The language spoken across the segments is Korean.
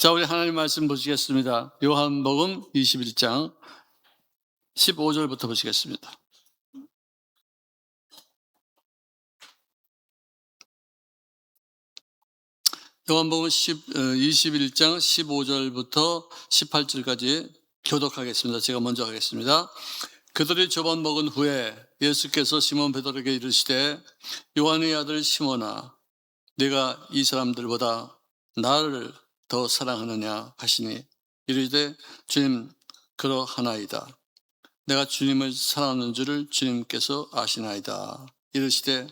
자, 우리 하나님 말씀 보시겠습니다. 요한복음 21장 15절부터 보시겠습니다. 요한복음 21장 15절부터 18절까지 교독하겠습니다. 제가 먼저 하겠습니다. 그들이 저번 먹은 후에 예수께서 시몬 베드로에게 이르시되 요한의 아들 시몬아, 네가 이 사람들보다 나를 더 사랑하느냐 하시니 이르되 주님, 그러하나이다. 내가 주님을 사랑하는 줄을 주님께서 아시나이다. 이르시되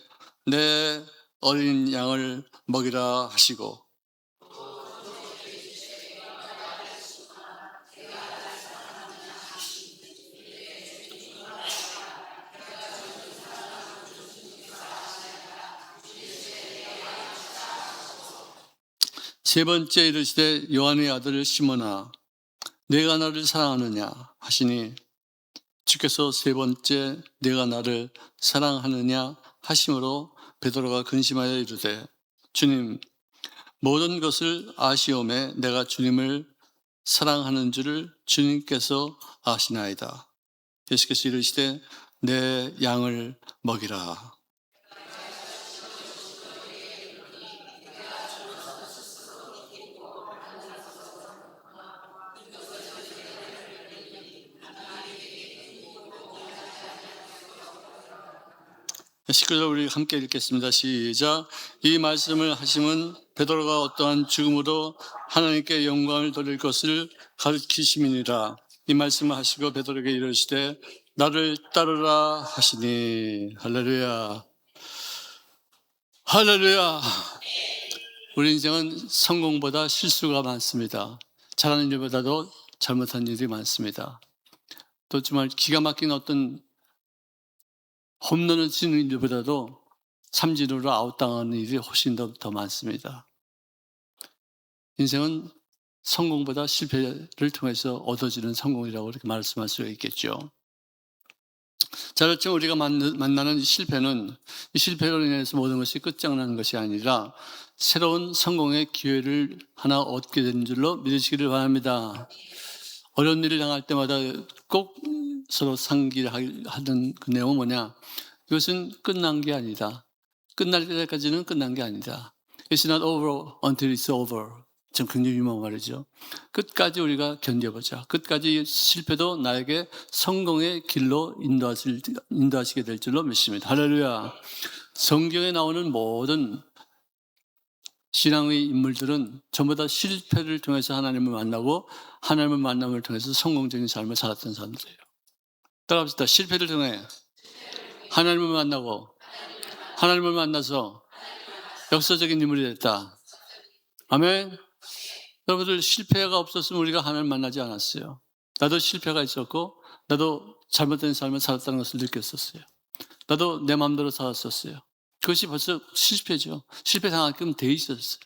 내 어린 양을 먹이라 하시고, 세 번째 이르시되 요한의 아들 시몬아, 내가 나를 사랑하느냐 하시니 주께서 세 번째 내가 나를 사랑하느냐 하심으로 베드로가 근심하여 이르되 주님, 모든 것을 아시오매 내가 주님을 사랑하는 줄을 주님께서 아시나이다. 예수께서 이르시되 내 양을 먹이라. 시끄러 우리 함께 읽겠습니다. 시작. 이 말씀을 하심은 베드로가 어떠한 죽음으로 하나님께 영광을 돌릴 것을 가르치심이니라. 이 말씀을 하시고 베드로에게 이르시되 나를 따르라 하시니. 할렐루야. 할렐루야. 우리 인생은 성공보다 실수가 많습니다. 잘하는 일보다도 잘못한 일이 많습니다. 또 정말 기가 막힌 어떤 홈런을 치는 일보다도 삼진으로 아웃당하는 일이 훨씬 더 많습니다. 인생은 성공보다 실패를 통해서 얻어지는 성공이라고 이렇게 말씀할 수가 있겠죠. 자, 그렇지만 우리가 만나는 실패는 이 실패로 인해서 모든 것이 끝장나는 것이 아니라 새로운 성공의 기회를 하나 얻게 되는 줄로 믿으시기를 바랍니다. 어려운 일을 당할 때마다 꼭 서로 상기하던 그 내용은 뭐냐? 이것은 끝난 게 아니다. 끝날 때까지는 끝난 게 아니다. It's not over until it's over. 참 굉장히 유명한 말이죠. 끝까지 우리가 견뎌보자. 끝까지 실패도 나에게 성공의 길로 인도하시게 될 줄로 믿습니다. 할렐루야. 성경에 나오는 모든 신앙의 인물들은 전부 다 실패를 통해서 하나님을 만나고 하나님을 만남을 통해서 성공적인 삶을 살았던 사람들이에요. 따라합시다. 실패를 통해 하나님을 만나고 하나님을 만나서 역사적인 인물이 됐다. 아멘. 여러분들, 실패가 없었으면 우리가 하나님을 만나지 않았어요. 나도 실패가 있었고 나도 잘못된 삶을 살았다는 것을 느꼈었어요. 나도 내 마음대로 살았었어요. 그것이 벌써 실패죠. 실패 당하게끔 돼 있었어요.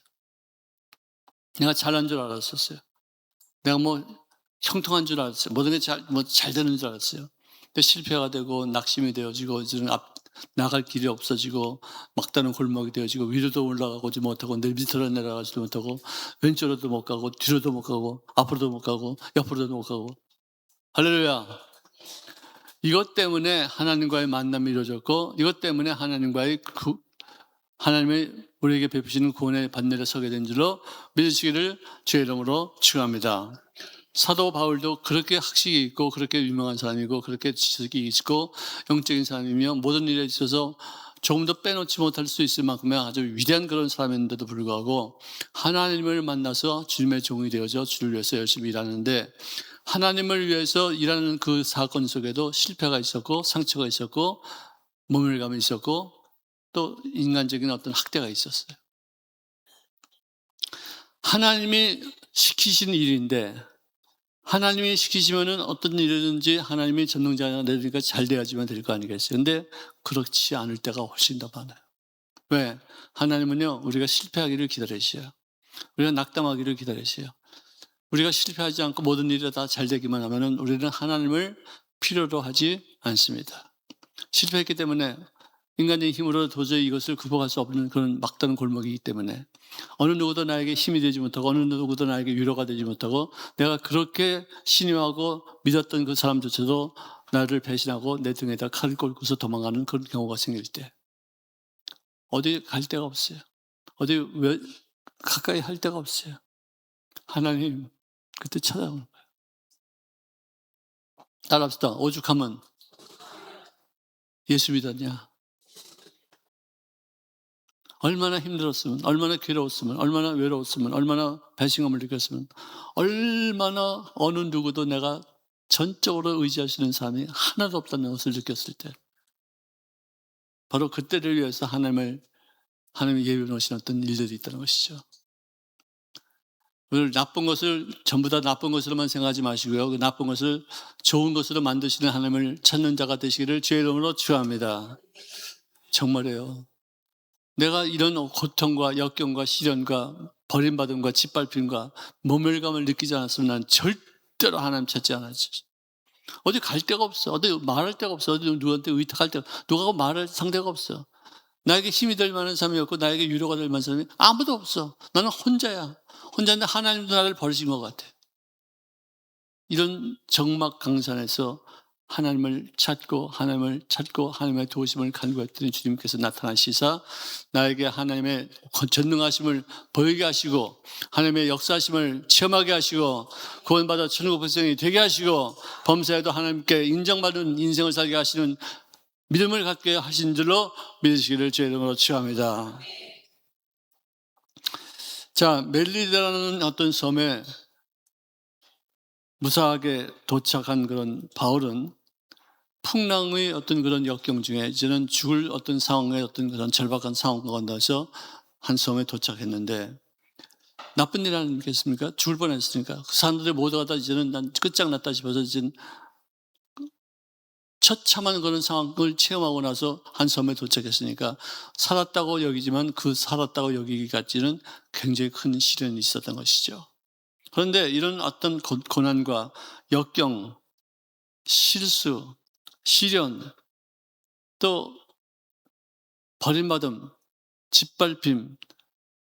내가 잘난 줄 알았었어요. 내가 형통한 줄 알았어요. 모든 게 잘 되는 줄 알았어요. 근데 실패가 되고 낙심이 되어지고 나갈 길이 없어지고 막다른 골목이 되어지고 위로도 올라가지 못하고 내 밑으로 내려가지도 못하고 왼쪽으로도 못 가고 뒤로도 못 가고 앞으로도 못 가고 옆으로도 못 가고. 할렐루야. 이것 때문에 하나님과의 만남이 이루어졌고 이것 때문에 하나님의 우리에게 베푸시는 구원의 반열에 서게 된 줄로 믿으시기를 주의 이름으로 축원합니다. 사도 바울도 그렇게 학식이 있고 그렇게 유명한 사람이고 그렇게 지식이 있고 영적인 사람이며 모든 일에 있어서 조금 더 빼놓지 못할 수 있을 만큼의 아주 위대한 그런 사람인데도 불구하고 하나님을 만나서 주님의 종이 되어져 주를 위해서 열심히 일하는데, 하나님을 위해서 일하는 그 사건 속에도 실패가 있었고 상처가 있었고 모멸감이 있었고 또 인간적인 어떤 학대가 있었어요. 하나님이 시키신 일인데 하나님이 시키시면은 어떤 일이든지 하나님이 전능자가 내리니까 잘 돼야지만 될 거 아니겠어요. 근데 그렇지 않을 때가 훨씬 더 많아요. 왜? 하나님은요, 우리가 실패하기를 기다리셔요. 우리가 낙담하기를 기다리셔요. 우리가 실패하지 않고 모든 일이 다 잘 되기만 하면은 우리는 하나님을 필요로 하지 않습니다. 실패했기 때문에 인간의 힘으로 도저히 이것을 극복할 수 없는 그런 막다른 골목이기 때문에 어느 누구도 나에게 힘이 되지 못하고 어느 누구도 나에게 위로가 되지 못하고 내가 그렇게 신임하고 믿었던 그 사람조차도 나를 배신하고 내 등에다 칼을 꽂고서 도망가는 그런 경우가 생길 때 어디 갈 데가 없어요. 어디 왜 가까이 할 데가 없어요. 하나님 그때 찾아오는 거예요. 따라합시다. 오죽하면 예수 믿었냐. 얼마나 힘들었으면, 얼마나 괴로웠으면, 얼마나 외로웠으면, 얼마나 배신감을 느꼈으면, 얼마나 어느 누구도 내가 전적으로 의지할 수 있는 사람이 하나도 없다는 것을 느꼈을 때 바로 그때를 위해서 하나님이 예비해 놓으신 어떤 일들이 있다는 것이죠. 오늘 나쁜 것을 전부 다 나쁜 것으로만 생각하지 마시고요. 그 나쁜 것을 좋은 것으로 만드시는 하나님을 찾는 자가 되시기를 주의 이름으로 축원합니다. 정말이에요. 내가 이런 고통과 역경과 시련과 버림받음과 짓밟힘과 모멸감을 느끼지 않았으면 난 절대로 하나님 찾지 않았지. 어디 갈 데가 없어. 어디 말할 데가 없어. 어디 누구한테 의탁할 데가 누가 말할 상대가 없어. 나에게 힘이 될 만한 사람이 없고 나에게 위로가 될 만한 사람이 아무도 없어. 나는 혼자야. 혼자인데 하나님도 나를 버리신 것 같아. 이런 적막강산에서 하나님을 찾고 하나님의 도우심을 간구했더니 주님께서 나타나시사 나에게 하나님의 전능하심을 보이게 하시고 하나님의 역사하심을 체험하게 하시고 구원받아 천국 백성이 되게 하시고 범사에도 하나님께 인정받은 인생을 살게 하시는 믿음을 갖게 하신 줄로 믿으시기를 주의 이름으로 축원합니다. 자, 멜리데라는 어떤 섬에 무사하게 도착한 그런 바울은 풍랑의 어떤 그런 역경 중에 이제는 죽을 어떤 상황의 어떤 그런 절박한 상황 가운데서 한 섬에 도착했는데 나쁜 일 아니겠습니까? 죽을 뻔했으니까 그 사람들이 모두가 다 이제는 난 끝장났다 싶어서 이제 처참한 그런 상황을 체험하고 나서 한 섬에 도착했으니까 살았다고 여기지만 그 살았다고 여기기까지는 굉장히 큰 시련이 있었던 것이죠. 그런데 이런 어떤 고난과 역경, 실수, 시련, 또 버림받음, 짓밟힘,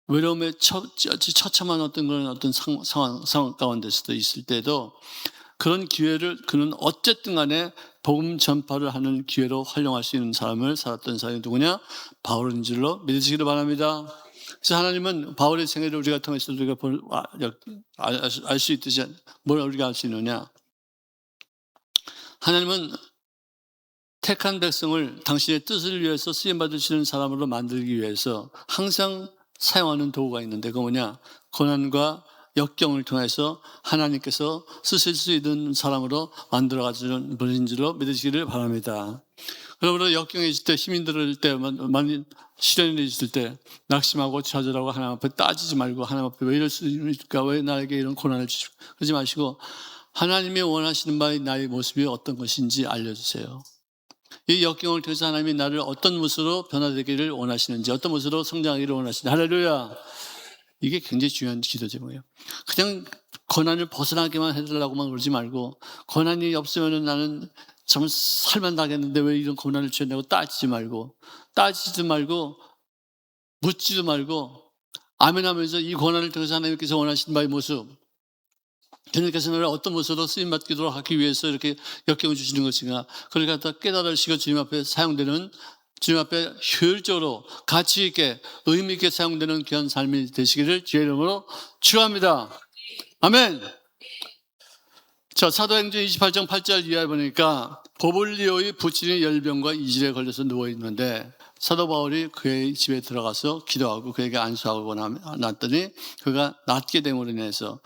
외로움의 처참한 어떤 그런 어떤 상황 가운데서도 있을 때도 그런 기회를 그는 어쨌든 간에 복음 전파를 하는 기회로 활용할 수 있는 사람을 살았던 사람이 누구냐? 바울인 줄로 믿으시기를 바랍니다. 그래서 하나님은 바울의 생애를 우리가 통해서 우리가 알 수 있듯이 뭘 우리가 알 수 있느냐? 하나님은 택한 백성을 당신의 뜻을 위해서 쓰임받으시는 사람으로 만들기 위해서 항상 사용하는 도구가 있는데 그거 뭐냐? 고난과 역경을 통해서 하나님께서 쓰실 수 있는 사람으로 만들어가시는 분인 줄로 믿으시기를 바랍니다. 그러므로 역경이 있을 때, 힘이 들을 때, 많이 시련이 있을 때 낙심하고 좌절하고 하나님 앞에 따지지 말고 하나님 앞에 왜 이럴 수 있을까? 왜 나에게 이런 고난을 주시고 그러지 마시고 하나님이 원하시는 바의 나의 모습이 어떤 것인지 알려주세요. 이 역경을 통해서 하나님이 나를 어떤 모습으로 변화되기를 원하시는지 어떤 모습으로 성장하기를 원하시는지 할렐루야. 이게 굉장히 중요한 기도 제목이에요. 그냥 고난을 벗어나게만 해달라고만 그러지 말고 고난이 없으면 나는 참 살만 나겠는데 왜 이런 고난을 주셨냐고 따지지 말고 묻지도 말고 아멘하면서 이 고난을 통해서 하나님께서 원하시는 바의 모습 주님께서 나를 어떤 모습으로 쓰임받기도 하기 위해서 이렇게 역경을 주시는 것인가 그걸 갖다 깨달으시고 주님 앞에 사용되는 주님 앞에 효율적으로 가치 있게 의미 있게 사용되는 귀한 삶이 되시기를 주의 이름으로 축원합니다. 아멘. 자, 사도행전 28장 8절 이하에 보니까 고블리오의 부친이 열병과 이질에 걸려서 누워 있는데 사도 바울이 그의 집에 들어가서 기도하고 그에게 안수하고 났더니 그가 낫게 됨으로 인해서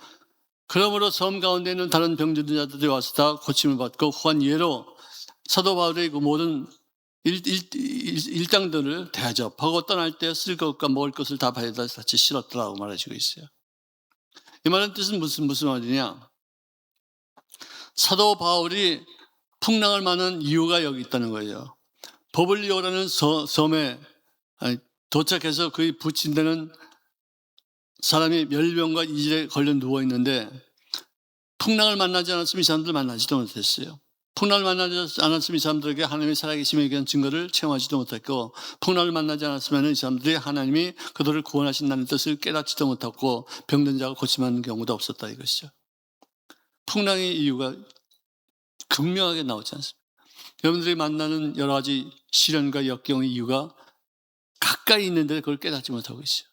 그러므로 섬 가운데 있는 다른 병든 자들이 와서 다 고침을 받고 후한 예로 사도 바울의 그 모든 일당들을 대접하고 떠날 때 쓸 것과 먹을 것을 다 바에다 같이 실었더라고 말해주고 있어요. 이 말은 뜻은 무슨 말이냐? 사도 바울이 풍랑을 맞는 이유가 여기 있다는 거예요. 보블리오라는 섬에 도착해서 그의 부친되는 사람이 멸병과 이질에 걸려 누워 있는데 풍랑을 만나지 않았으면 이 사람들 만나지도 못했어요. 풍랑을 만나지 않았으면 이 사람들에게 하나님의 살아계심에 대한 증거를 체험하지도 못했고, 풍랑을 만나지 않았으면 이 사람들이 하나님이 그들을 구원하신다는 뜻을 깨닫지도 못했고, 병든 자가 고침하는 경우도 없었다 이것이죠. 풍랑의 이유가 극명하게 나오지 않습니다. 여러분들이 만나는 여러 가지 시련과 역경의 이유가 가까이 있는데 그걸 깨닫지 못하고 있어요.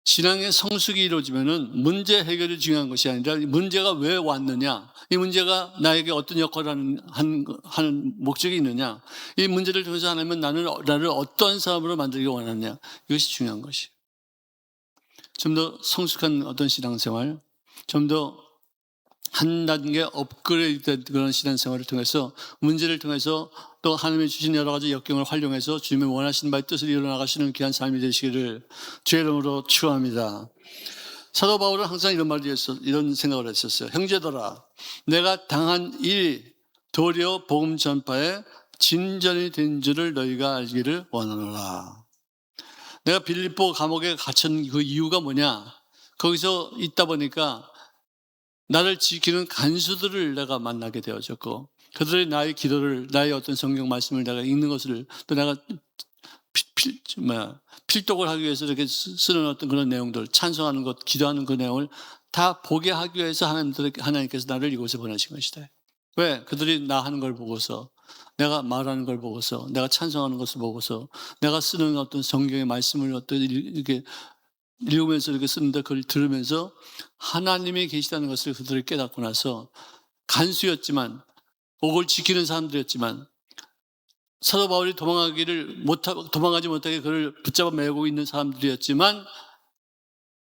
신앙의 성숙이 이루어지면은 문제 해결이 중요한 것이 아니라 문제가 왜 왔느냐, 이 문제가 나에게 어떤 역할을 하는 목적이 있느냐, 이 문제를 통해서 하나님은 나를 어떤 사람으로 만들기 원하느냐, 이것이 중요한 것이에요. 좀 더 성숙한 어떤 신앙생활, 좀 더 한 단계 업그레이드된 그런 신앙생활을 통해서, 문제를 통해서 또 하나님이 주신 여러 가지 역경을 활용해서 주님의 원하시는 바의 뜻을 이뤄나가시는 귀한 삶이 되시기를 주의 이름으로 축원합니다. 사도 바울은 항상 이런 생각을 했었어요. 형제들아, 내가 당한 일 도리어 복음 전파에 진전이 된 줄을 너희가 알기를 원하노라. 내가 빌립보 감옥에 갇힌 그 이유가 뭐냐? 거기서 있다 보니까 나를 지키는 간수들을 내가 만나게 되어졌고, 그들이 나의 기도를, 나의 어떤 성경 말씀을 내가 읽는 것을, 또 내가 필독을 하기 위해서 이렇게 쓰는 어떤 그런 내용들, 찬송하는 것, 기도하는 그 내용을 다 보게 하기 위해서 하나님께서 나를 이곳에 보내신 것이다. 왜? 그들이 나 하는 걸 보고서, 내가 말하는 걸 보고서, 내가 찬송하는 것을 보고서, 내가 쓰는 어떤 성경의 말씀을 어떤 이렇게 읽으면서 이렇게 쓰는데 그걸 들으면서 하나님이 계시다는 것을 그들이 깨닫고 나서, 간수였지만, 옥을 지키는 사람들이었지만, 사도 바울이 도망가지 못하게 그를 붙잡아 매고 있는 사람들이었지만,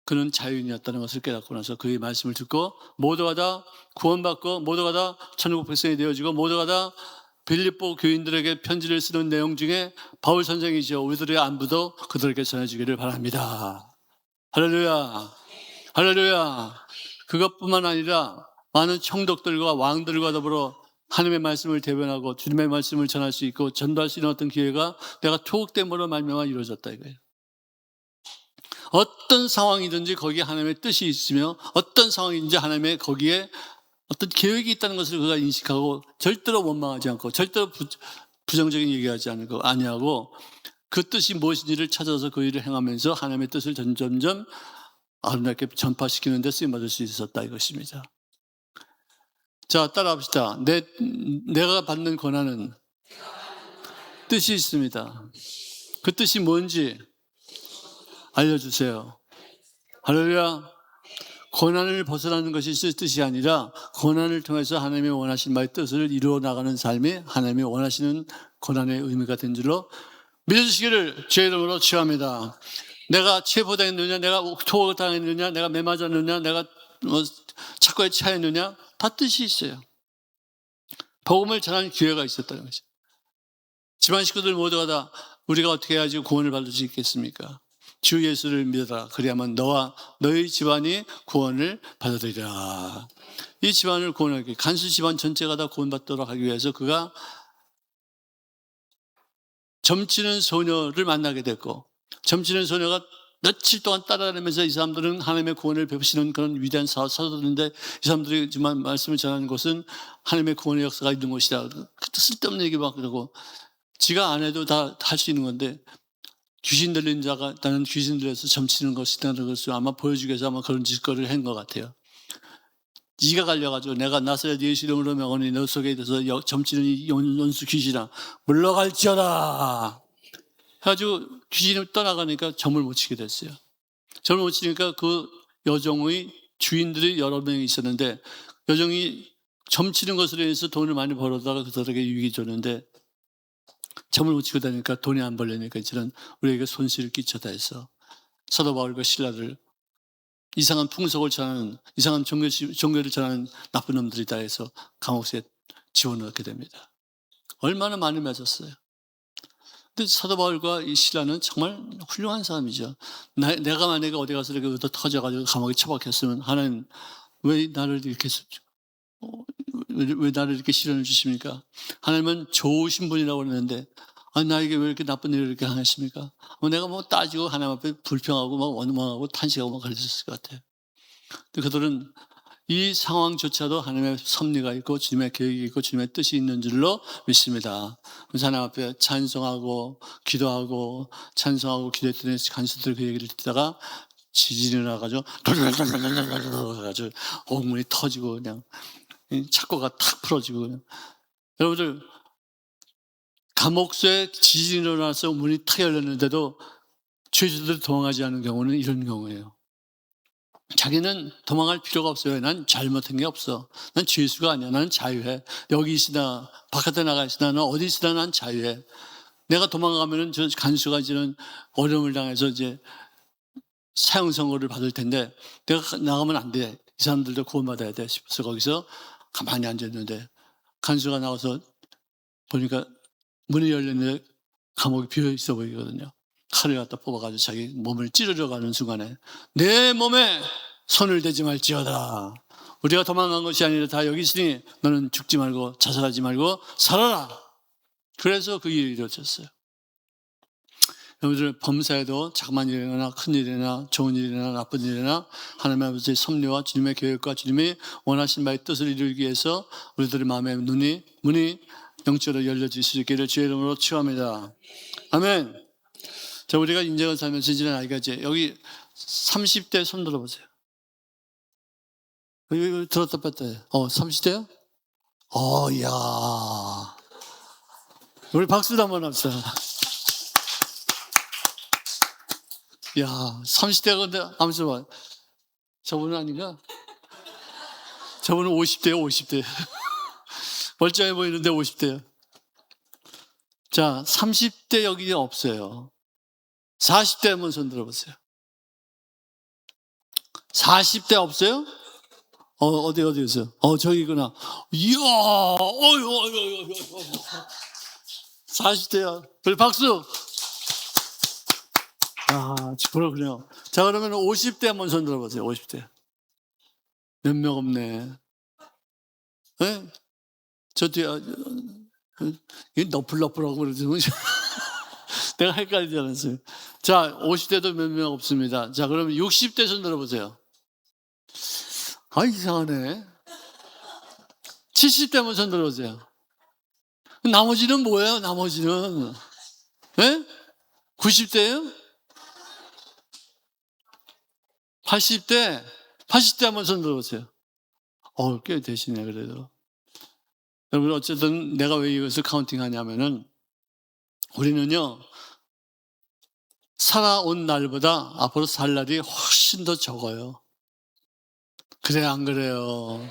그는 자유인이었다는 것을 깨닫고 나서 그의 말씀을 듣고 모두가 다 구원받고, 모두가 다 천국 백성이 되어지고, 모두가 다 빌립보 교인들에게 편지를 쓰는 내용 중에 바울 선생이죠. 우리들의 안부도 그들에게 전해주기를 바랍니다. 할렐루야, 할렐루야. 그것뿐만 아니라 많은 총독들과 왕들과 더불어 하나님의 말씀을 대변하고 주님의 말씀을 전할 수 있고 전도할 수 있는 어떤 기회가 내가 토흑됨으로 말미암아 이루어졌다 이거예요. 어떤 상황이든지 거기에 하나님의 뜻이 있으며, 어떤 상황인지 하나님의 거기에 어떤 계획이 있다는 것을 그가 인식하고, 절대로 원망하지 않고, 절대로 부정적인 얘기하지 아니하고, 그 뜻이 무엇인지를 찾아서 그 일을 행하면서 하나님의 뜻을 점점점 아름답게 전파시키는 데 쓰임받을 수 있었다 이것입니다. 자, 따라합시다. 내가 받는 권한은 뜻이 있습니다. 그 뜻이 뭔지 알려주세요. 할렐루야. 고난을 벗어나는 것이 뜻이 아니라 고난을 통해서 하나님이 원하신 바의 뜻을 이루어 나가는 삶이 하나님이 원하시는 고난의 의미가 된 줄로 믿으시기를 주의 이름으로 축원합니다. 내가 체포당했느냐, 내가 토막당했느냐, 내가 매 맞았느냐, 내가 착고에 차였느냐, 다 뜻이 있어요. 복음을 전하는 기회가 있었다는 거죠. 집안 식구들 모두가 다 우리가 어떻게 해야지 구원을 받을 수 있겠습니까? 주 예수를 믿어라. 그래야만 너와 너희 집안이 구원을 받아들이라. 이 집안을 구원하기, 간수 집안 전체가 다 구원받도록 하기 위해서 그가 점치는 소녀를 만나게 됐고, 점치는 소녀가 며칠 동안 따라다니면서 이 사람들은 하나님의 구원을 베푸시는 그런 위대한 사도들인데, 이 사람들이 지만 말씀을 전하는 곳은 하나님의 구원의 역사가 있는 곳이다. 쓸데없는 얘기 막 그러고, 지가 안 해도 다 할 수 있는 건데, 귀신 들린 자가 나는 귀신 들려서 점치는 것이라는 것을 아마 보여주기 위해서 아마 그런 짓거리를 한 것 같아요. 지가 갈려가지고 내가 나사렛 예수 이름으로 명하니 너 속에 있어서 점치는 이 연수 귀신아 물러갈지어다 해가지고 귀신이 떠나가니까 점을 못 치게 됐어요. 점을 못 치니까 그 여종의 주인들이 여러 명이 있었는데, 여종이 점치는 것으로 인해서 돈을 많이 벌어다가 그들에게 유익이 줬는데, 점을 못 치고 다니니까 돈이 안 벌리니까 이제는 우리에게 손실을 끼쳐다 해서 사도 바울과 실라를 이상한 풍속을 전하는, 이상한 종교를 전하는 나쁜 놈들이다 해서 감옥에 집어넣게 됩니다. 얼마나 많이 맞았어요. 근데 사도 바울과 이 실라는 정말 훌륭한 사람이죠. 내가 만약에 어디 가서 이렇게 얻어 터져가지고 감옥에 처박혔으면 하나님 왜 나를 이렇게 왜 나를 이렇게 시련을 주십니까? 하나님은 좋으신 분이라고 그러는데 나에게 왜 이렇게 나쁜 일을 이렇게 하십니까? 내가 따지고 하나님 앞에 불평하고 원망하고 탄식하고 그랬을 것 같아요. 근데 그들은 이 상황조차도 하나님의 섭리가 있고 주님의 계획이 있고 주님의 뜻이 있는 줄로 믿습니다. 그래서 하나님 앞에 찬송하고 기도하고 찬송하고 기도했더니 간수들 그 얘기를 듣다가 지진이 나가지고 가지고 옥문이 터지고 그냥 착고가 탁 풀어지고 그냥. 여러분들 감옥소에 지진이 일어나서 문이 탁 열렸는데도 죄수들이 도망하지 않은 경우는 이런 경우예요. 자기는 도망갈 필요가 없어요. 난 잘못한 게 없어. 난 죄수가 아니야. 나는 자유해. 여기 있으나 바깥에 나가 있으나 난 어디 있으나 난 자유해. 내가 도망가면은 저 간수가 이제는 어려움을 당해서 이제 사형 선고를 받을 텐데 내가 나가면 안 돼. 이 사람들도 구원받아야 돼 싶어서 거기서 가만히 앉았는데 간수가 나와서 보니까 문이 열렸는데 감옥이 비어 있어 보이거든요. 칼을 갖다 뽑아가지고 자기 몸을 찌르려 가는 순간에 내 몸에 손을 대지 말지어다. 우리가 도망간 것이 아니라 다 여기 있으니 너는 죽지 말고 자살하지 말고 살아라. 그래서 그 일이 이루어졌어요. 여러분들 범사에도 작은 일이나 큰 일이나 좋은 일이나 나쁜 일이나 하나님의 아버지의 섭리와 주님의 계획과 주님이 원하신 바의 뜻을 이루기 위해서 우리들의 마음의 문이 영적으로 열려질 수 있기를 주의 이름으로 축원합니다. 아멘. 자, 우리가 인생을 살면서 지난 나이가 이제 여기 30대 손 들어보세요. 여기 들었다 뺐다 해. 30대요? 이야. 우리 박수도 한번 합시다. 야, 30대가 근데 아무튼 봐. 저분은 아닌가? 저분은 50대요, 50대. 멀쩡해 보이는데 50대요. 자, 30대 여기 없어요. 40대 한번 손 들어보세요. 40대 없어요? 어디 있어요? 저기구나. 이야, 40대야. 우리 박수! 그렇군요. 자, 그러면 50대 한번 손 들어보세요. 50대. 몇 명 없네. 네? 저 뒤에, 이게 너플너플하고 그러지. 내가 헷갈리지 않았어요. 자, 50대도 몇 명 없습니다. 자, 그러면 60대 손 들어보세요. 이상하네. 70대 한번 손 들어보세요. 나머지는 뭐예요? 나머지는. 네? 90대예요? 80대 한번 손 들어보세요. 꽤 되시네, 그래도. 여러분, 어쨌든 내가 왜 이것을 카운팅 하냐면은, 우리는요, 살아온 날보다 앞으로 살 날이 훨씬 더 적어요. 그래요, 안 그래요?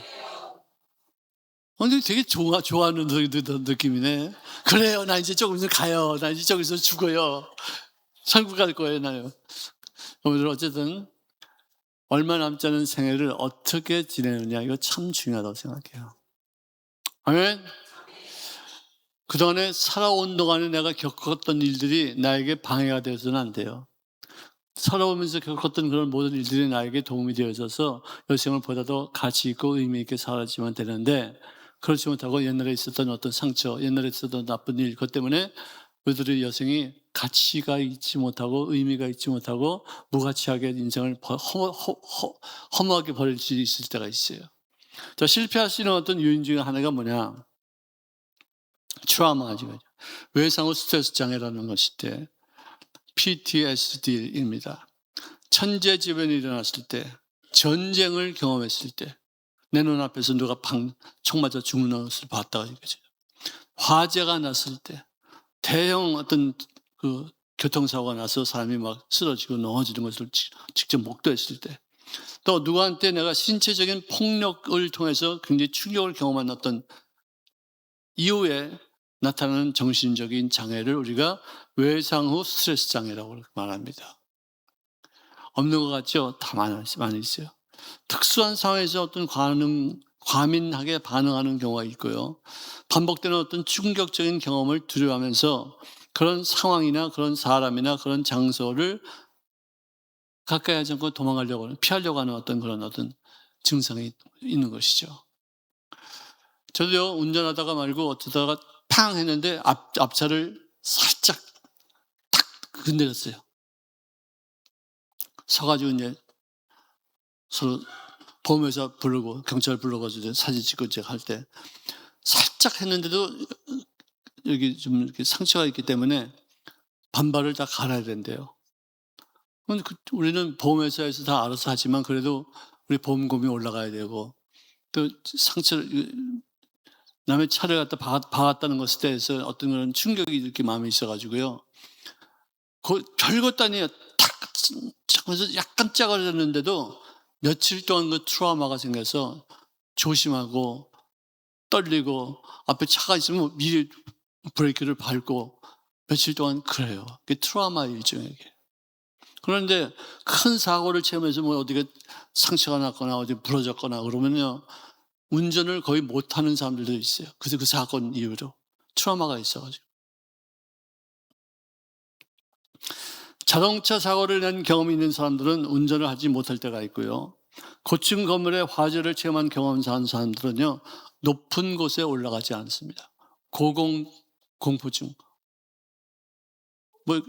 근데 되게 좋아하는 느낌이네. 그래요, 나 이제 조금 있으면 가요. 나 이제 조금 있으면 죽어요. 천국 갈 거예요, 나요. 여러분들, 어쨌든, 얼마 남지 않은 생애를 어떻게 지내느냐, 이거 참 중요하다고 생각해요. 아멘? 그동안에 살아온 동안에 내가 겪었던 일들이 나에게 방해가 되어서는 안 돼요. 살아오면서 겪었던 그런 모든 일들이 나에게 도움이 되어져서 여생을 보다 더 가치 있고 의미 있게 살아지면 되는데, 그렇지 못하고 옛날에 있었던 어떤 상처, 옛날에 있었던 나쁜 일, 그것 때문에 우리들의 여생이 가치가 있지 못하고 의미가 있지 못하고 무가치하게 인생을 허무하게 버릴 수 있을 때가 있어요. 자, 실패할 수 있는 어떤 요인 중에 하나가 뭐냐? 트라우마죠. 외상후 스트레스 장애라는 것인데 PTSD입니다. 천재지변이 일어났을 때, 전쟁을 경험했을 때, 내 눈앞에서 누가 총 맞아 죽는 것을 봤다 이거죠. 화재가 났을 때, 대형 어떤 그 교통사고가 나서 사람이 막 쓰러지고 넘어지는 것을 직접 목도했을 때, 또 누구한테 내가 신체적인 폭력을 통해서 굉장히 충격을 경험한 어떤 이후에 나타나는 정신적인 장애를 우리가 외상 후 스트레스 장애라고 말합니다. 없는 것 같죠? 다 많이 있어요. 특수한 상황에서 어떤 과민하게 반응하는 경우가 있고요. 반복되는 어떤 충격적인 경험을 두려워하면서 그런 상황이나 그런 사람이나 그런 장소를 가까이 하지 않고 피하려고 하는 그런 증상이 있는 것이죠. 저도요, 운전하다가 말고 어쩌다가 팡 했는데 앞차를 살짝 탁 흔들었어요. 서가지고 이제 서로 보험회사 부르고 경찰 불러가지고 사진 찍고 제가 할 때 살짝 했는데도 여기 좀 이렇게 상처가 있기 때문에 반발을 다 갈아야 된대요. 근데 우리는 보험회사에서 다 알아서 하지만 그래도 우리 보험금이 올라가야 되고 또 상처를 남의 차를 갖다 박았다는 것에 대해서 어떤 그런 충격이 이렇게 마음에 있어가지고요. 별것도 아니에요. 탁 하면서 약간 짜가졌는데도 며칠 동안 그 트라우마가 생겨서 조심하고 떨리고 앞에 차가 있으면 미리 브레이크를 밟고 며칠 동안 그래요. 그게 트라우마 일종이에요. 그런데 큰 사고를 체험해서 뭐 어디가 상처가 났거나 어디 부러졌거나 그러면요. 운전을 거의 못하는 사람들도 있어요. 그래서 그 사건 이후로 트라우마가 있어가지고. 자동차 사고를 낸 경험이 있는 사람들은 운전을 하지 못할 때가 있고요. 고층 건물의 화재를 체험한 경험을 한 사람들은요. 높은 곳에 올라가지 않습니다. 공포증. 뭐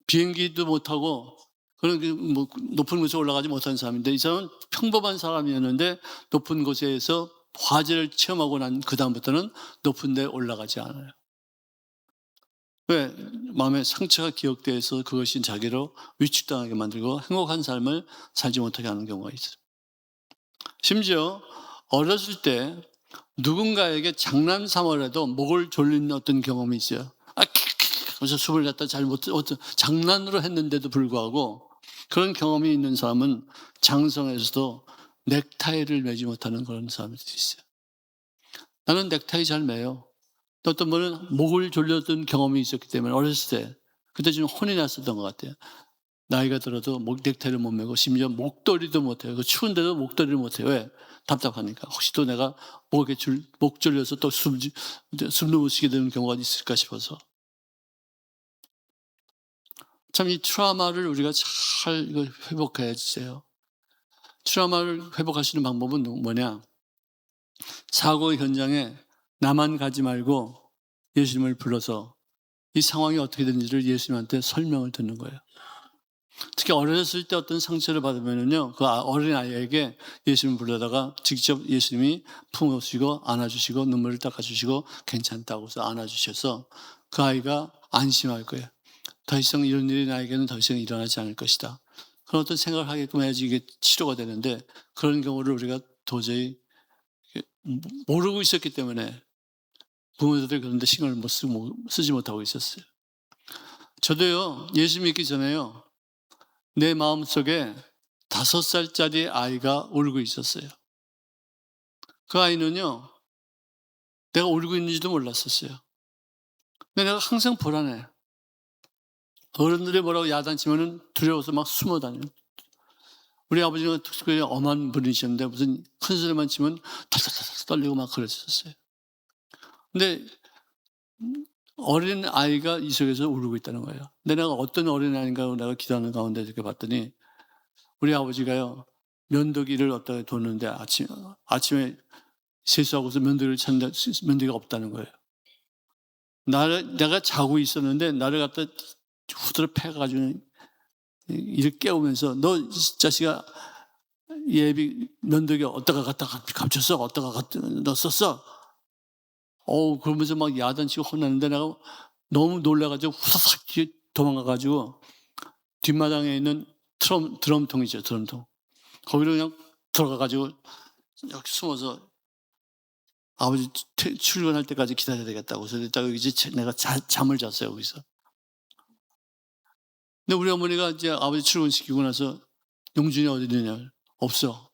비행기도 못하고 그런 뭐 높은 곳에 올라가지 못한 사람인데 이 사람은 평범한 사람이었는데 높은 곳에서 화재를 체험하고 난 그다음부터는 높은 데 올라가지 않아요. 왜? 마음에 상처가 기억돼서 그것이 자기로 위축당하게 만들고 행복한 삶을 살지 못하게 하는 경우가 있어요. 심지어 어렸을 때 누군가에게 장난 삼아라도 목을 졸린 어떤 경험이 있어요. 그래서 숨을 갖다 어떤 장난으로 했는데도 불구하고 그런 경험이 있는 사람은 장성에서도 넥타이를 매지 못하는 그런 사람들이 있어요. 나는 넥타이 잘 매요. 또 어떤 분은 목을 졸렸던 경험이 있었기 때문에 어렸을 때 그때 좀 혼이 났었던 것 같아요. 나이가 들어도 넥타이를 못 매고 심지어 목도리도 못해요. 추운데도 목도리를 못해요. 왜? 답답하니까. 혹시 또 내가 목 졸려서 또 숨도 못 쉬게 되는 경우가 있을까 싶어서. 참 이 트라우마를 우리가 잘 회복해야 돼요. 트라우마를 회복할 수 있는 방법은 뭐냐? 사고의 현장에 나만 가지 말고 예수님을 불러서 이 상황이 어떻게 된지를 예수님한테 설명을 듣는 거예요. 특히 어렸을 때 어떤 상처를 받으면요, 그 어린아이에게 예수님을 불러다가 직접 예수님이 품어주시고 안아주시고 눈물을 닦아주시고 괜찮다고 해서 안아주셔서 그 아이가 안심할 거예요. 더 이상 이런 일이 나에게는 더 이상 일어나지 않을 것이다. 그런 어떤 생각을 하게끔 해야지 이게 치료가 되는데 그런 경우를 우리가 도저히 모르고 있었기 때문에 부모들이 그런데 신경을 쓰지 못하고 있었어요. 저도요, 예수 믿기 전에요, 내 마음속에 5살짜리 아이가 울고 있었어요. 그 아이는요, 내가 울고 있는지도 몰랐었어요. 근데 내가 항상 불안해. 어른들이 뭐라고 야단치면 두려워서 막 숨어 다녀요. 우리 아버지가 특별히 엄한 분이셨는데 무슨 큰 소리만 치면 탈탈탈 떨리고 막 그랬었어요. 근데 어린 아이가 이 속에서 울고 있다는 거예요. 근데 내가 어떤 어린 아이인가 내가 기도하는 가운데 이렇게 봤더니 우리 아버지가요, 면도기를 어디다 뒀는데 아침에 세수하고서 면도기를 찾는데 면도기가 없다는 거예요. 내가 자고 있었는데 나를 갖다 후드로 패가지고 이렇게 깨우면서 너 이 자식아, 예비 면도기 어디다가 갖다 감췄어? 어디다가 갖다 넣었었어? 그러면서 막 야단치고 혼나는데 내가 너무 놀라가지고 후다닥 도망가가지고 뒷마당에 있는 드럼통이죠, 드럼통. 거기로 그냥 들어가가지고 여기 숨어서 아버지 출근할 때까지 기다려야 되겠다고. 그래서 이따가 이제 내가 잠을 잤어요, 거기서. 근데 우리 어머니가 이제 아버지 출근시키고 나서 용준이 어디 있느냐? 없어.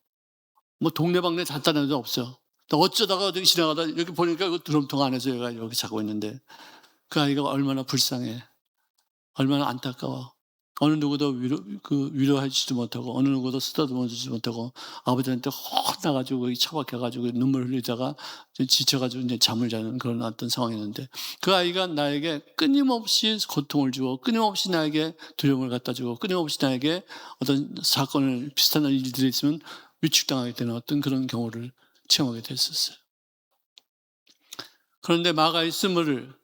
뭐 동네방네 잤다는 데도 없어. 어쩌다가 어디 지나가다 이렇게 보니까 그 드럼통 안에서 얘가 여기 자고 있는데 그 아이가 얼마나 불쌍해. 얼마나 안타까워. 어느 누구도 위로해주지도 못하고 어느 누구도 쓰다듬어주지 못하고 아버지한테 혼나가지고 처박혀가지고 눈물 흘리다가 지쳐가지고 이제 잠을 자는 그런 어떤 상황이었는데 그 아이가 나에게 끊임없이 고통을 주고 끊임없이 나에게 두려움을 갖다 주고 끊임없이 나에게 어떤 사건을 비슷한 일들이 있으면 위축당하게 되는 어떤 그런 경우를 체험하게 됐었어요. 그런데 마라의 쓴물을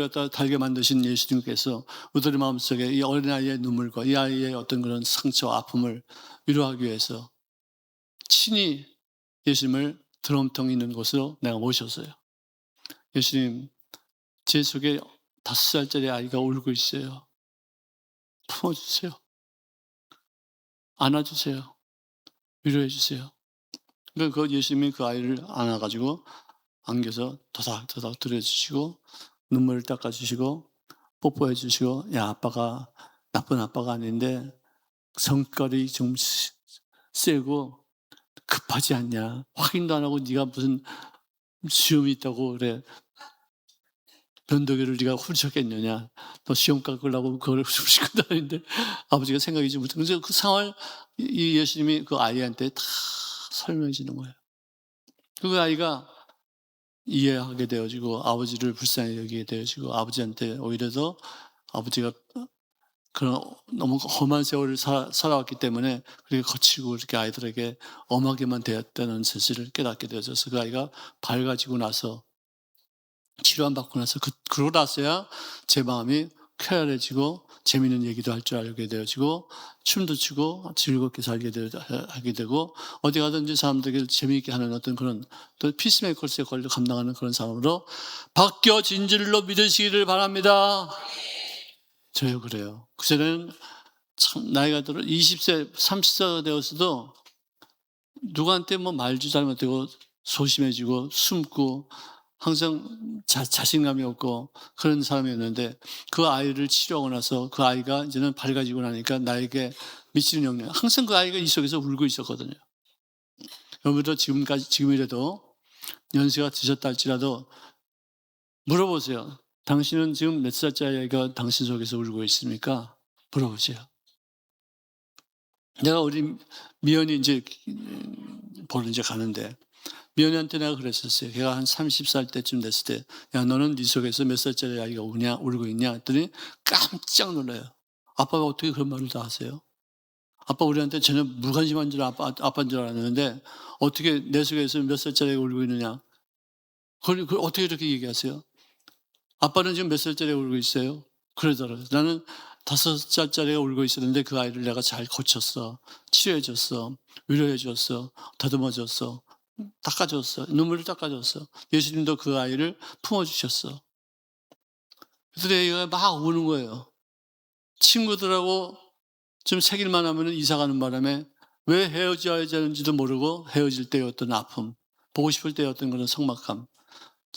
갖다 달게 만드신 예수님께서 우리들 마음속에 이 어린아이의 눈물과 이 아이의 어떤 그런 상처와 아픔을 위로하기 위해서 친히 예수님을 드럼통 있는 곳으로 내가 모셨어요. 예수님, 제 속에 5살짜리 아이가 울고 있어요. 품어주세요. 안아주세요. 위로해주세요. 그 예수님이 그 아이를 안아가지고 안겨서 토닥토닥 들여주시고 눈물을 닦아주시고 뽀뽀해주시고, 야, 아빠가 나쁜 아빠가 아닌데 성깔이 좀 세고 급하지 않냐? 확인도 안 하고 네가 무슨 시험이 있다고 그래. 변덕이를 네가 훔쳤겠느냐? 너 시험 깎으려고 그걸 훔치고 다니는데 아버지가 생각이지 못해. 그래서 그 상황을 이 예수님이 그 아이한테 다 설명해 주는 거예요. 그 아이가 이해하게 되어지고 아버지를 불쌍히 여기게 되어지고 아버지한테 오히려 더 아버지가 그런 너무 험한 세월을 살아왔기 때문에 그렇게 거칠고 이렇게 아이들에게 엄하게만 대했다는 사실을 깨닫게 되어져서 그 아이가 밝아지고 나서 치료안 받고 나서 그러고 나서야 제 마음이 쾌활해지고 재미있는 얘기도 할 줄 알게 되어지고 춤도 추고 즐겁게 하게 되고 어디 가든지 사람들에게 재미있게 하는 어떤 그런 또 피스메이커스의 권리를 감당하는 그런 사람으로 바뀌어진 줄로 믿으시기를 바랍니다. 저요 그래요. 그전에는 참 나이가 들어 20세, 30세가 되었어도 누구한테 뭐 말도 잘못하고 소심해지고 숨고 항상 자신감이 없고 그런 사람이었는데 그 아이를 치료하고 나서 그 아이가 이제는 밝아지고 나니까 나에게 미치는 영향. 항상 그 아이가 이 속에서 울고 있었거든요. 여러분도 지금이라도 연세가 드셨다 할지라도 물어보세요. 당신은 지금 몇 살짜리 아이가 당신 속에서 울고 있습니까? 물어보세요. 내가 우리 미연이 이제 보러 이제 가는데 미연이한테 내가 그랬었어요. 걔가 한 30살 때쯤 됐을 때, 야, 너는 네 속에서 몇 살짜리 아이가 울고 있냐? 했더니 깜짝 놀라요. 아빠가 어떻게 그런 말을 다 하세요? 아빠 우리한테 전혀 무관심한 줄 아빠인 줄 알았는데 어떻게 내 속에서 몇 살짜리 아이가 울고 있느냐? 그걸 어떻게 이렇게 얘기하세요? 아빠는 지금 몇 살짜리 아이가 울고 있어요? 그러더라고요. 나는 5살짜리가 울고 있었는데 그 아이를 내가 잘 고쳤어. 치료해줬어. 위로해줬어. 더듬어줬어. 닦아줬어. 눈물을 닦아줬어. 예수님도 그 아이를 품어주셨어. 그래서 애가 막 우는 거예요. 친구들하고 좀 새길만 하면 이사 가는 바람에 왜 헤어져야 되는지도 모르고 헤어질 때의 어떤 아픔, 보고 싶을 때의 어떤 그런 적막함.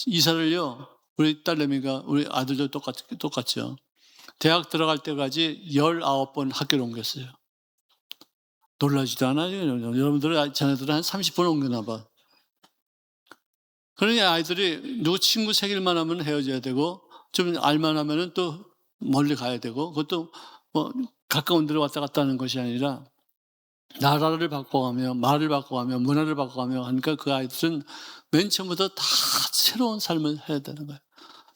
이사를요, 우리 딸내미가, 우리 아들도 똑같죠. 대학 들어갈 때까지 19번 학교를 옮겼어요. 놀라지도 않아요. 자네들은 한 30번 옮겨나 봐. 그러니 아이들이 누구 친구 생길만 하면 헤어져야 되고 좀 알만 하면은 또 멀리 가야 되고 그것도 뭐 가까운 데로 왔다 갔다 하는 것이 아니라 나라를 바꿔가며 말을 바꿔가며 문화를 바꿔가며 하니까 그 아이들은 맨 처음부터 다 새로운 삶을 해야 되는 거예요.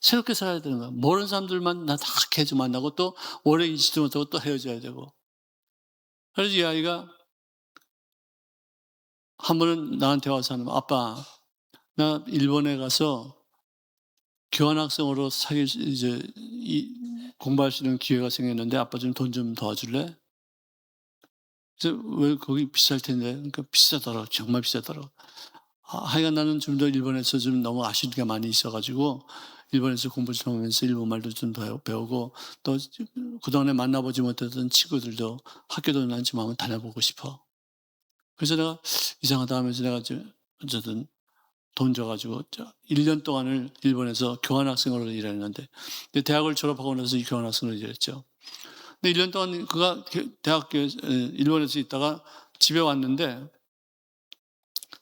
새롭게 살아야 되는 거예요. 모르는 사람들만 다 계속 만나고 또 오래 있지도 못하고 또 헤어져야 되고. 그래서 이 아이가 한 번은 나한테 와서 하는 거야. 아빠, 나 일본에 가서 교환학생으로 공부할 수 있는 기회가 생겼는데 아빠 좀 돈 좀 도와줄래? 그래서 왜 거기 비쌀 텐데? 그러니까 비싸더라고. 정말 비싸더라고. 하여간 나는 좀 더 일본에서 좀 너무 아쉬운 게 많이 있어가지고 일본에서 공부 좀 하면서 일본말도 좀 더 배우고 또 그동안에 만나보지 못했던 친구들도 학교도 난 좀 한번 다녀보고 싶어. 그래서 내가 이상하다 하면서 내가 어쨌든 돈 줘가지고 1년 동안을 일본에서 교환학생으로 일했는데 대학을 졸업하고 나서 교환학생으로 일했죠. 근데 1년 동안 그가 대학교에 일본에서 있다가 집에 왔는데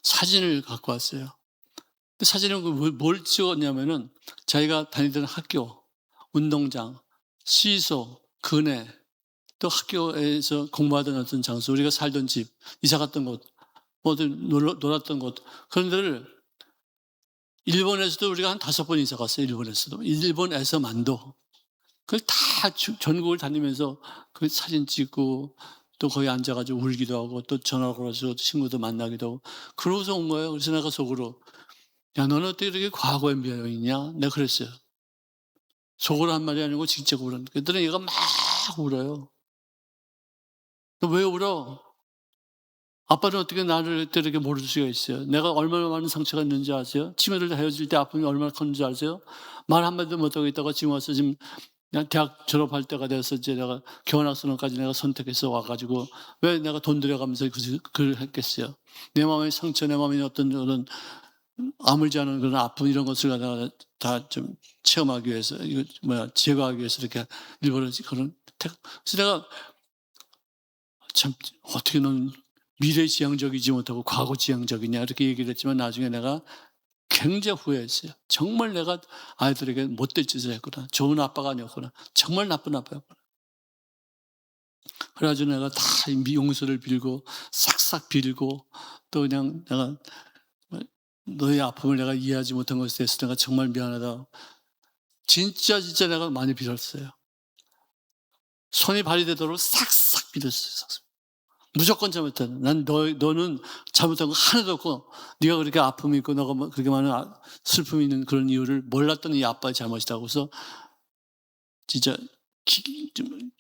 사진을 갖고 왔어요. 근데 사진은 뭘 찍었냐면은 자기가 다니던 학교, 운동장, 시소, 근해, 또 학교에서 공부하던 어떤 장소, 우리가 살던 집, 이사 갔던 곳, 뭐든 놀았던 곳, 그런 데를 일본에서도 우리가 한 5번 이사 갔어요. 일본에서만도. 그걸 다 전국을 다니면서 그 사진 찍고 또 거기 앉아가지고 울기도 하고 또 전화 걸어서 친구도 만나기도 하고 그러고서 온 거예요. 그래서 내가 속으로 야, 너는 어떻게 이렇게 과거에 미워있냐? 내가 그랬어요. 속으로 한 말이 아니고 직접 울었는데 그랬더니 얘가 막 울어요. 너 왜 울어? 아빠는 어떻게 나를 이렇게 모를 수가 있어요? 내가 얼마나 많은 상처가 있는지 아세요? 친구들과 헤어질 때 아픔이 얼마나 컸는지 아세요? 말 한마디도 못하고 있다가 지금 와서 지금 그냥 대학 졸업할 때가 돼서 이제 내가 교환학생까지 내가 선택해서 와가지고 왜 내가 돈 들여가면서 그걸 했겠어요? 내 마음의 상처, 내 마음의 어떤 그런 아물지 않은 그런 아픔 이런 것을 갖다가 다 좀 체험하기 위해서 이거 제거하기 위해서 이렇게 일부러 그런 그래서 내가 참 어떻게 넌 미래지향적이지 못하고 과거지향적이냐 이렇게 얘기를 했지만 나중에 내가 굉장히 후회했어요. 정말 내가 아이들에게 못될 짓을 했구나. 좋은 아빠가 아니었구나. 정말 나쁜 아빠였구나. 그래가지고 내가 다 용서를 빌고 싹싹 빌고 또 그냥 내가 너의 아픔을 내가 이해하지 못한 것에 대해서 내가 정말 미안하다. 진짜 내가 많이 빌었어요. 손이 발휘되도록 싹싹 빌었어요. 싹싹. 무조건 잘못했다. 난 너는 잘못한 거 하나도 없고 네가 그렇게 아픔이 있고 너가 그렇게 많은 슬픔이 있는 그런 이유를 몰랐던 이 아빠의 잘못이라고 해서 진짜 좀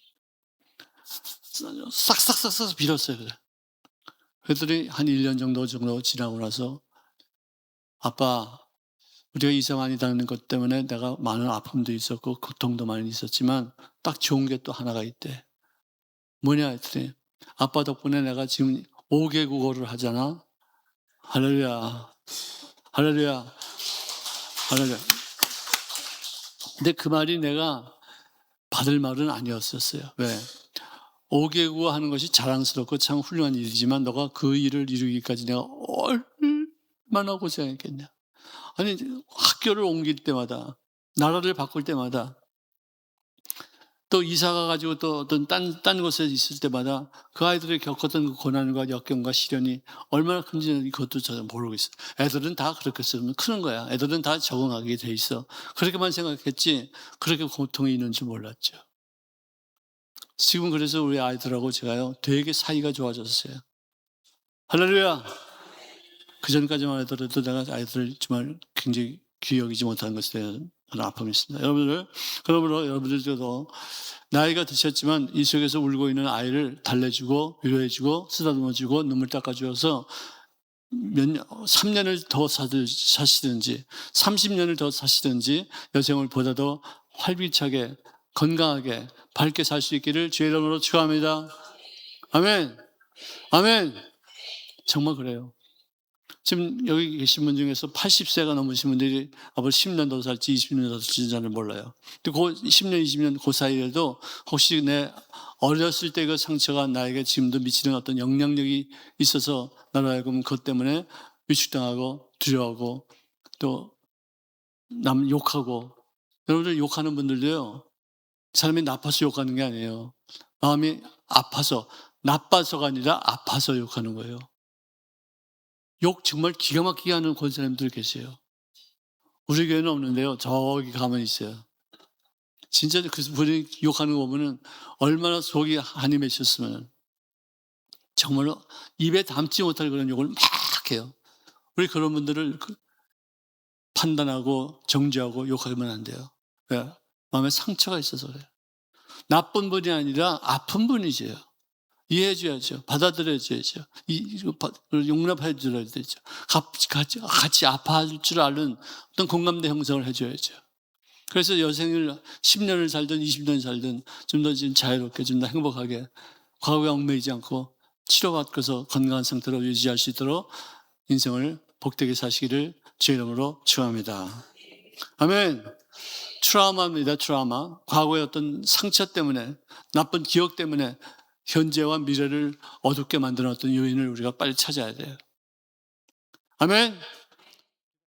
싹싹 빌었어요. 그랬더니 한 1년 정도 지나고 나서 아빠 우리가 이사 많이 다니는 것 때문에 내가 많은 아픔도 있었고 고통도 많이 있었지만 딱 좋은 게 또 하나가 있대. 뭐냐 했더니 아빠 덕분에 내가 지금 5개 국어를 하잖아. 할렐루야. 할렐루야. 할렐루야. 근데 그 말이 내가 받을 말은 아니었었어요. 왜? 5개 국어 하는 것이 자랑스럽고 참 훌륭한 일이지만 너가 그 일을 이루기까지 내가 얼마나 고생했겠냐. 아니 학교를 옮길 때마다 나라를 바꿀 때마다 또 이사가 가지고 또 어떤 딴 곳에 있을 때마다 그 아이들이 겪었던 그 고난과 역경과 시련이 얼마나 큰지 그것도 잘 모르고 있어. 애들은 다 그렇게 쓰면 크는 거야. 애들은 다 적응하게 돼 있어. 그렇게만 생각했지 그렇게 고통이 있는 줄 몰랐죠. 지금 그래서 우리 아이들하고 제가요 되게 사이가 좋아졌어요. 할렐루야. 그 전까지만 하더라도 내가 아이들을 정말 굉장히 귀히 여기지 못하는 것에 대한 그런 아픔이 있습니다. 그러므로 여러분들도 나이가 드셨지만 이 속에서 울고 있는 아이를 달래주고 위로해주고 쓰다듬어주고 눈물 닦아주어서 3년을 더 사시든지 30년을 더 사시든지 여생을 보다도 활기차게 건강하게 밝게 살 수 있기를 주의 이름으로 축원합니다. 아멘. 아멘. 정말 그래요. 지금 여기 계신 분 중에서 80세가 넘으신 분들이 앞으로 10년 더 살지 20년 더 살지는 몰라요. 근데 그 10년, 20년 그 사이에도 혹시 내 어렸을 때 그 상처가 나에게 지금도 미치는 어떤 영향력이 있어서 나로 하여금 그것 때문에 위축당하고 두려워하고 또 남 욕하고 여러분들 욕하는 분들도요. 사람이 나빠서 욕하는 게 아니에요. 마음이 아파서 나빠서가 아니라 아파서 욕하는 거예요. 욕 정말 기가 막히게 하는 권 사람들 계세요. 우리 교회는 없는데요. 저기 가만히 있어요. 진짜 그 분이 욕하는 거 보면은 얼마나 속이 한이 맺혔으면 정말로 입에 담지 못할 그런 욕을 막 해요. 우리 그런 분들을 판단하고 정죄하고 욕하면 안 돼요. 왜? 마음에 상처가 있어서 그래요. 나쁜 분이 아니라 아픈 분이죠. 이해해줘야죠. 받아들여줘야죠. 용납해줘야 되죠. 같이 아파할 줄 아는 어떤 공감대 형성을 해줘야죠. 그래서 여생을 10년을 살든 20년을 살든 좀 더 자유롭게, 좀 더 행복하게 과거에 얽매이지 않고 치료받고서 건강한 상태로 유지할 수 있도록 인생을 복되게 사시기를 주의 이름으로 축원합니다. 아멘. 트라우마입니다. 트라우마. 과거의 어떤 상처 때문에 나쁜 기억 때문에 현재와 미래를 어둡게 만드는 어떤 요인을 우리가 빨리 찾아야 돼요. 아멘.